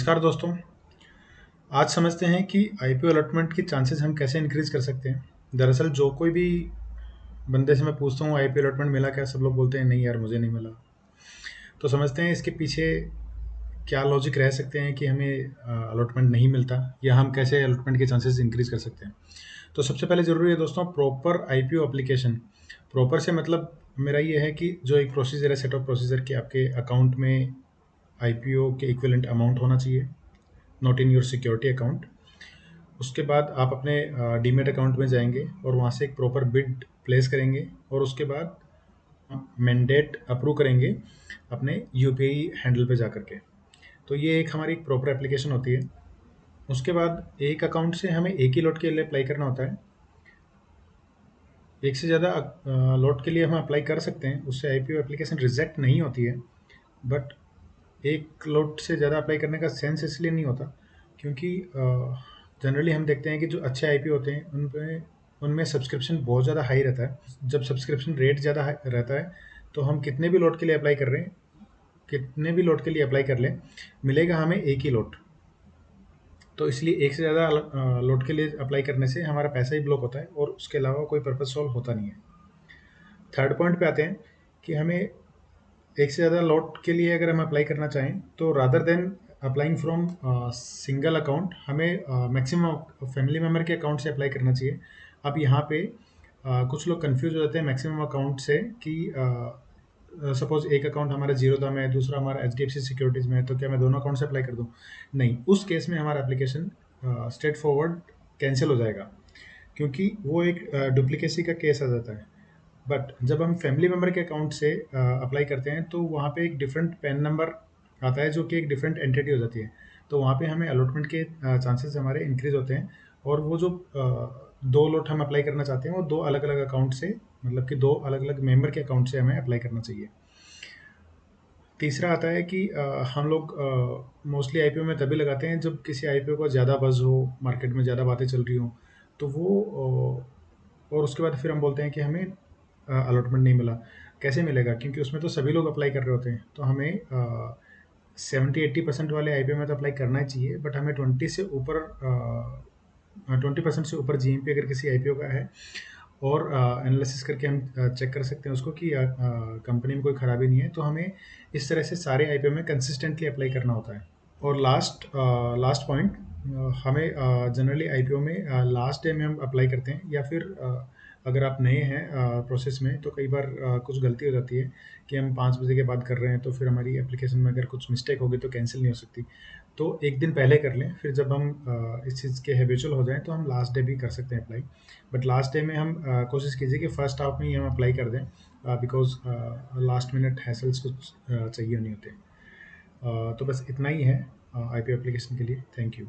नमस्कार दोस्तों। आज समझते हैं कि आईपीओ अलॉटमेंट की चांसेस हम कैसे इंक्रीज कर सकते हैं। दरअसल जो कोई भी बंदे से मैं पूछता हूँ आईपीओ अलॉटमेंट मिला क्या, सब लोग बोलते हैं नहीं यार मुझे नहीं मिला। तो समझते हैं इसके पीछे क्या लॉजिक रह सकते हैं कि हमें अलॉटमेंट नहीं मिलता, या हम कैसे अलॉटमेंट के चांसेस इंक्रीज कर सकते हैं। तो सबसे पहले ज़रूरी है दोस्तों प्रॉपर आईपीओ एप्लीकेशन। प्रॉपर से मतलब मेरा ये है कि जो एक प्रोसीजर है, सेट ऑफ प्रोसीजर कि आपके अकाउंट में आईपीओ के इक्विवेलेंट अमाउंट होना चाहिए, not in your security account. उसके बाद आप अपने डीमेट अकाउंट में जाएंगे और वहाँ से एक प्रॉपर बिड प्लेस करेंगे, और उसके बाद मैंडेट अप्रूव करेंगे अपने यूपीआई हैंडल पे जा करके। तो ये एक हमारी एक प्रॉपर एप्लीकेशन होती है। उसके बाद एक अकाउंट से हमें एक ही लॉट के लिए अप्लाई करना होता है। एक से ज़्यादा लॉट के लिए हम अप्लाई कर सकते हैं, उससे आईपीओ एप्लीकेशन रिजेक्ट नहीं होती है। बट एक लॉट से ज़्यादा अप्लाई करने का सेंस इसलिए नहीं होता क्योंकि जनरली हम देखते हैं कि जो अच्छे आईपीओ होते हैं उनमें उनमें सब्सक्रिप्शन बहुत ज़्यादा हाई रहता है। जब सब्सक्रिप्शन रेट ज़्यादा रहता है तो हम कितने भी लॉट के लिए अप्लाई कर रहे हैं, कितने भी लॉट के लिए अप्लाई कर लें, मिलेगा हमें एक ही लॉट। तो इसलिए एक से ज़्यादा लॉट के लिए अप्लाई करने से हमारा पैसा ही ब्लॉक होता है और उसके अलावा कोई पर्पज सॉल्व होता नहीं है। थर्ड पॉइंट पे आते हैं कि हमें एक से ज़्यादा लॉट के लिए अगर हम अप्लाई करना चाहें तो rather than applying from single account, हमें मैक्सिमम फैमिली मेम्बर के अकाउंट से अप्लाई करना चाहिए। अब यहाँ पे कुछ लोग कंफ्यूज हो जाते हैं मैक्सिमम अकाउंट से कि सपोज एक अकाउंट हमारा जीरोधा में है, दूसरा हमारा H D F C securities में है, तो क्या मैं दोनों अकाउंट से अप्लाई कर दूँ? नहीं, उस केस में हमारा एप्लीकेशन स्ट्रेट फॉरवर्ड कैंसिल हो जाएगा क्योंकि वो एक डुप्लीकेसी का केस आ जाता है। बट जब हम फैमिली मेम्बर के अकाउंट से अप्लाई करते हैं तो वहाँ पे एक डिफरेंट पैन नंबर आता है जो कि एक डिफरेंट एंटिटी हो जाती है। तो वहाँ पे हमें अलॉटमेंट के चांसेस हमारे इंक्रीज होते हैं। और वो जो दो लॉट हम अप्लाई करना चाहते हैं वो दो अलग अलग अकाउंट से, मतलब कि दो अलग अलग मेंबर के अकाउंट से हमें अप्लाई करना चाहिए। तीसरा आता है कि हम लोग मोस्टली आईपीओ में तभी लगाते हैं जब किसी आईपीओ का ज़्यादा बज़ हो, मार्केट में ज़्यादा बातें चल रही हों, तो और उसके बाद फिर हम बोलते हैं कि हमें अलॉटमेंट नहीं मिला। कैसे मिलेगा? क्योंकि उसमें तो सभी लोग अप्लाई कर रहे होते हैं। तो हमें 70-80% वाले आईपीओ में तो अप्लाई करना ही चाहिए, बट हमें 20% से ऊपर जीएमपी अगर किसी आईपीओ का है, और एनालिसिस करके हम चेक कर सकते हैं उसको कि कंपनी में कोई खराबी नहीं है, तो हमें इस तरह से सारे आईपीओ में कंसिस्टेंटली अप्लाई करना होता है। और लास्ट पॉइंट, हमें जनरली आईपीओ में लास्ट डे में हम अप्लाई करते हैं, या फिर अगर आप नए हैं प्रोसेस में तो कई बार कुछ गलती हो जाती है कि हम 5 बजे के बाद कर रहे हैं, तो फिर हमारी एप्लीकेशन में अगर कुछ मिस्टेक होगी तो कैंसिल नहीं हो सकती। तो एक दिन पहले कर लें, फिर जब हम इस चीज़ के हैबिचुअल हो जाएं तो हम लास्ट डे भी कर सकते हैं अप्लाई। बट लास्ट डे में हम कोशिश कीजिए कि फर्स्ट हाफ में ही हम अप्लाई कर दें, बिकॉज लास्ट मिनट हैसल्स कुछ चाहिए नहीं होते। तो बस इतना ही है आईपीओ एप्लीकेशन के लिए। Thank you.